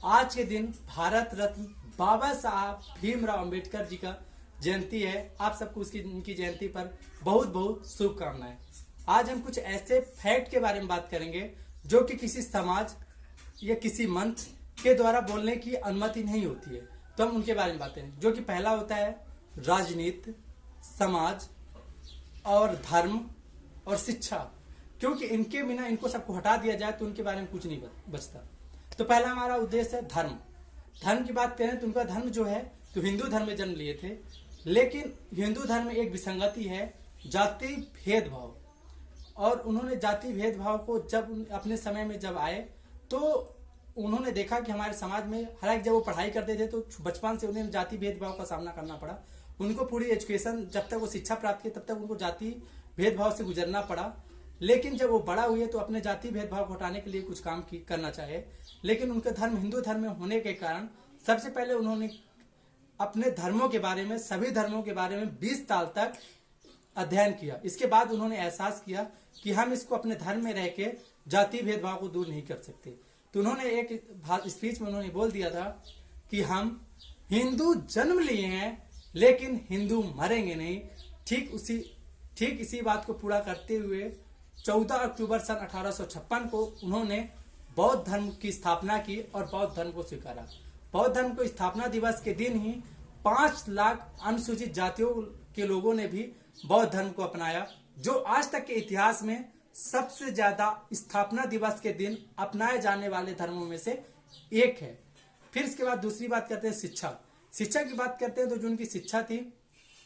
आज के दिन भारत रत्न बाबा साहब भीमराव अंबेडकर जी का जयंती है। आप सबको उनकी जयंती पर बहुत बहुत शुभकामनाएं। आज हम कुछ ऐसे फैक्ट के बारे में बात करेंगे जो कि किसी समाज या किसी मंच के द्वारा बोलने की अनुमति नहीं होती है, तो हम उनके बारे में बात करेंगे। जो कि पहला होता है राजनीति, समाज और धर्म और शिक्षा, क्योंकि इनके बिना इनको सबको हटा दिया जाए तो उनके बारे में कुछ नहीं बचता। तो पहला हमारा उद्देश्य है धर्म। धर्म की बात करें तो उनका धर्म जो है तो हिंदू धर्म में जन्म लिए थे, लेकिन हिंदू धर्म में एक विसंगति है, जाति भेदभाव। और उन्होंने जाति भेदभाव को जब अपने समय में जब आए तो उन्होंने देखा कि हमारे समाज में हर एक जब वो पढ़ाई करते थे तो बचपन से उन्हें जाति भेदभाव का सामना करना पड़ा। उनको पूरी एजुकेशन जब तक वो शिक्षा प्राप्त की तब तक उनको जाति भेदभाव से गुजरना पड़ा। लेकिन जब वो बड़ा हुए तो अपने जाति भेदभाव को हटाने के लिए कुछ काम करना चाहे, लेकिन उनका धर्म हिंदू धर्म में होने के कारण सबसे पहले उन्होंने अपने धर्मों के बारे में, सभी धर्मों के बारे में 20 साल तक अध्ययन किया। इसके बाद उन्होंने एहसास किया कि हम इसको अपने धर्म में रह के जाति भेदभाव को दूर नहीं कर सकते। तो उन्होंने एक स्पीच में उन्होंने बोल दिया था कि हम हिंदू जन्म लिए हैं लेकिन हिंदू मरेंगे नहीं। ठीक इसी बात को पूरा करते हुए 14 अक्टूबर सन 1856 को उन्होंने बौद्ध धर्म की स्थापना की और बौद्ध धर्म को स्वीकारा। बौद्ध धर्म को स्थापना दिवस के दिन ही 5 लाख अनुसूचित जातियों के लोगों ने भी बौद्ध धर्म को अपनाया, जो आज तक के इतिहास में सबसे ज्यादा स्थापना दिवस के दिन अपनाए जाने वाले धर्मों में से एक है। फिर इसके बाद दूसरी बात करते हैं शिक्षा की बात करते हैं तो जो उनकी शिक्षा थी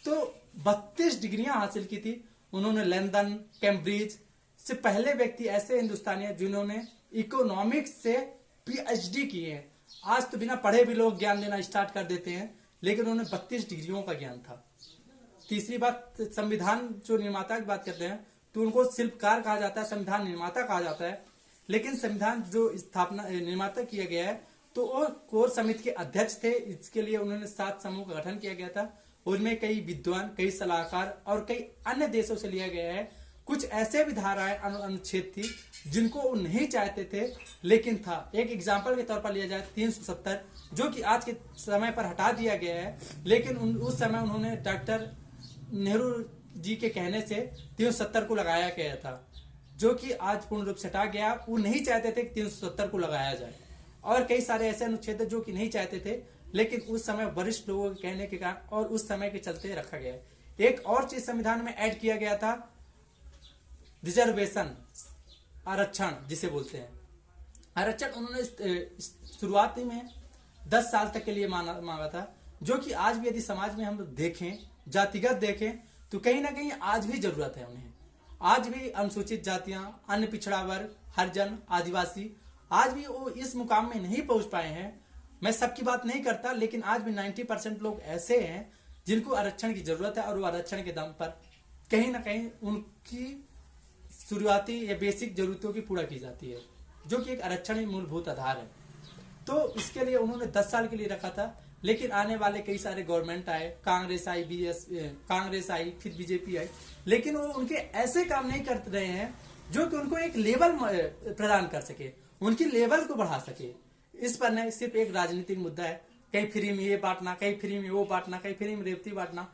तो 32 डिग्रियां हासिल की थी उन्होंने। लंदन, कैम्ब्रिज से पहले व्यक्ति ऐसे हिंदुस्तानी हैं जिन्होंने इकोनॉमिक्स से पीएचडी की है। आज तो बिना पढ़े भी लोग ज्ञान देना स्टार्ट कर देते हैं, लेकिन उन्होंने 32 डिग्रियों का ज्ञान था। तीसरी बात, संविधान जो निर्माता की बात करते हैं तो उनको शिल्पकार कहा जाता है, संविधान निर्माता कहा जाता है। लेकिन संविधान जो स्थापना निर्माता किया गया है तो वो कोर समिति के अध्यक्ष थे। इसके लिए उन्होंने 7 समूह का गठन किया गया था। उनमें कई विद्वान, कई सलाहकार और कई अन्य देशों से लिया गया है। कुछ ऐसे भी धाराएं, अनुच्छेद थी जिनको वो नहीं चाहते थे लेकिन था। एक एग्जाम्पल के तौर पर लिया जाए 370, जो कि आज के समय पर हटा दिया गया है, लेकिन उस समय उन्होंने डॉक्टर नेहरू जी के कहने से 370 को लगाया गया था, जो कि आज पूर्ण रूप से हटा गया। वो नहीं चाहते थे कि 370 को लगाया जाए। और कई सारे ऐसे अनुच्छेद जो कि नहीं चाहते थे, लेकिन उस समय वरिष्ठ लोगों के कहने के कारण और उस समय के चलते रखा गया। एक और चीज संविधान में ऐड किया गया था, रिजर्वेशन, आरक्षण जिसे बोलते हैं। आरक्षण उन्होंने शुरुआती में 10 साल तक के लिए मांगा था, जो कि आज भी यदि समाज में हम देखें, जातिगत देखें तो कहीं ना कहीं आज भी जरूरत है उन्हें। आज भी अनुसूचित जातियां, अन्य पिछड़ा वर्ग, हरिजन, आदिवासी आज भी वो इस मुकाम में नहीं पहुंच पाए हैं। मैं सबकी बात नहीं करता, लेकिन आज भी 90% लोग ऐसे हैं जिनको आरक्षण की जरूरत है और वो आरक्षण के दम पर कहीं ना कहीं उनकी शुरुआती या बेसिक जरूरतों की पूरा की जाती है, जो कि एक आरक्षण ही मूलभूत आधार है। तो इसके लिए उन्होंने 10 साल के लिए रखा था, लेकिन आने वाले कई सारे गवर्नमेंट आए, कांग्रेस आई, फिर बीजेपी आई, लेकिन वो उनके ऐसे काम नहीं कर रहे हैं जो कि उनको एक लेवल प्रदान कर सके, उनकी लेवल को बढ़ा सके। इस पर नहीं, सिर्फ एक राजनीतिक मुद्दा है, कहीं फ्री में ये बांटना, कहीं फ्री में वो बांटना, कहीं फ्री में रेवती बांटना।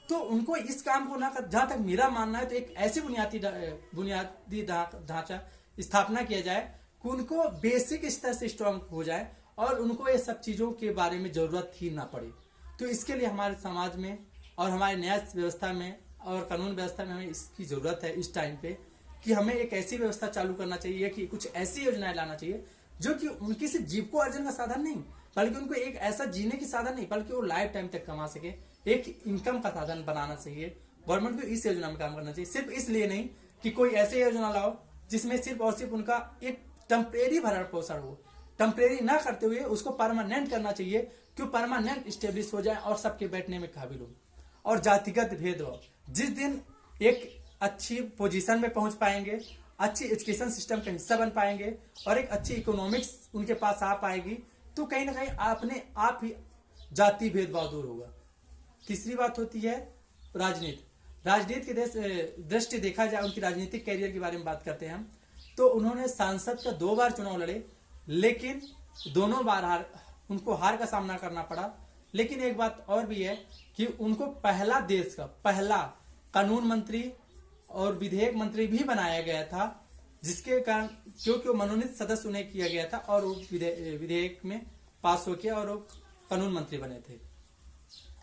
तो उनको इस काम को ना कर, जहां तक मेरा मानना है तो एक ऐसी बुनियादी ढांचा स्थापना किया जाए कि उनको बेसिक स्तर से स्ट्रांग हो जाए और उनको ये सब चीजों के बारे में जरूरत ही ना पड़े। तो इसके लिए हमारे समाज में और हमारे न्याय व्यवस्था में और कानून व्यवस्था में हमें इसकी जरूरत है इस टाइम पे, कि हमें एक ऐसी व्यवस्था चालू करना चाहिए कि कुछ ऐसी योजनाएं लाना चाहिए जो कि उनकी सिर्फ जीविकोपार्जन का साधन नहीं, बल्कि उनको एक ऐसा जीने की साधन नहीं, बल्कि वो लाइफ टाइम तक कमा सके, एक इनकम का साधन बनाना चाहिए। गवर्नमेंट को इस योजना में काम करना चाहिए। सिर्फ इसलिए नहीं कि कोई ऐसे योजना लाओ जिसमें सिर्फ और सिर्फ उनका एक टेम्परेरी भरण पोषण हो, टेम्परेरी ना करते हुए उसको परमानेंट करना चाहिए कि परमानेंट स्टेब्लिश हो जाए और सबके बैठने में काबिल हो। और जातिगत भेदभाव, जिस दिन एक अच्छी पोजीशन में पहुंच पाएंगे, अच्छी एजुकेशन सिस्टम का हिस्सा बन पाएंगे और एक अच्छी इकोनॉमिक्स उनके पास आ पाएगी, तो कहीं ना कहीं अपने आप ही जाति भेदभाव दूर होगा। तीसरी बात होती है राजनीति की दृष्टि देखा जाए, उनकी राजनीतिक कैरियर के बारे में बात करते हैं हम, तो उन्होंने सांसद का 2 बार चुनाव लड़े, लेकिन दोनों बार उनको हार का सामना करना पड़ा। लेकिन एक बात और भी है कि उनको पहला देश का पहला कानून मंत्री और विधेयक मंत्री भी बनाया गया था, जिसके कारण क्योंकि वो मनोनीत सदस्य उन्हें किया गया था और वो विधेयक में पास हो गया और वो कानून मंत्री बने थे।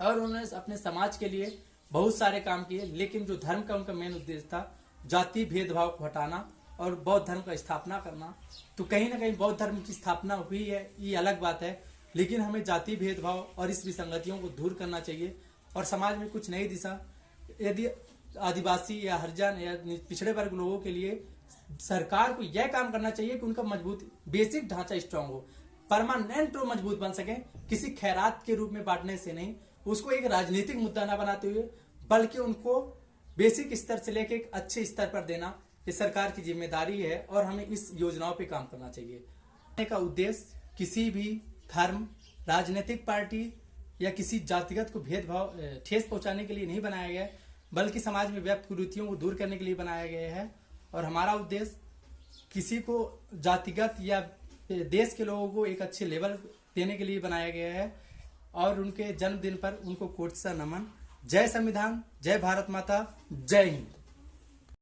और उन्होंने अपने समाज के लिए बहुत सारे काम किए। लेकिन जो धर्म का उनका मेन उद्देश्य था, जाति भेदभाव को हटाना और बौद्ध धर्म का स्थापना करना। तो कहीं ना कहीं बौद्ध धर्म की स्थापना हुई है, ये अलग बात है, लेकिन हमें जाति भेदभाव और इस विसंगतियों को दूर करना चाहिए और समाज में कुछ नई दिशा, यदि आदिवासी या हरिजन या पिछड़े वर्ग लोगों के लिए सरकार को यह काम करना चाहिए कि उनका मजबूत बेसिक ढांचा स्ट्रांग हो, परमानेंट और मजबूत बन सके, किसी खैरात के रूप में बांटने से नहीं, उसको एक राजनीतिक मुद्दा न बनाते हुए, बल्कि उनको बेसिक स्तर से लेकर एक अच्छे स्तर पर देना ये सरकार की जिम्मेदारी है और हमें इस योजनाओं पे काम करना चाहिए। का उद्देश्य किसी भी धर्म, राजनीतिक पार्टी या किसी जातिगत को भेदभाव ठेस पहुंचाने के लिए नहीं बनाया गया, बल्कि समाज में व्याप्त कुरीतियों को दूर करने के लिए बनाया गया है। और हमारा उद्देश्य किसी को जातिगत या देश के लोगों को एक अच्छे लेवल देने के लिए बनाया गया है। और उनके जन्मदिन पर उनको कोटि से नमन। जय संविधान, जय भारत माता, जय हिंद।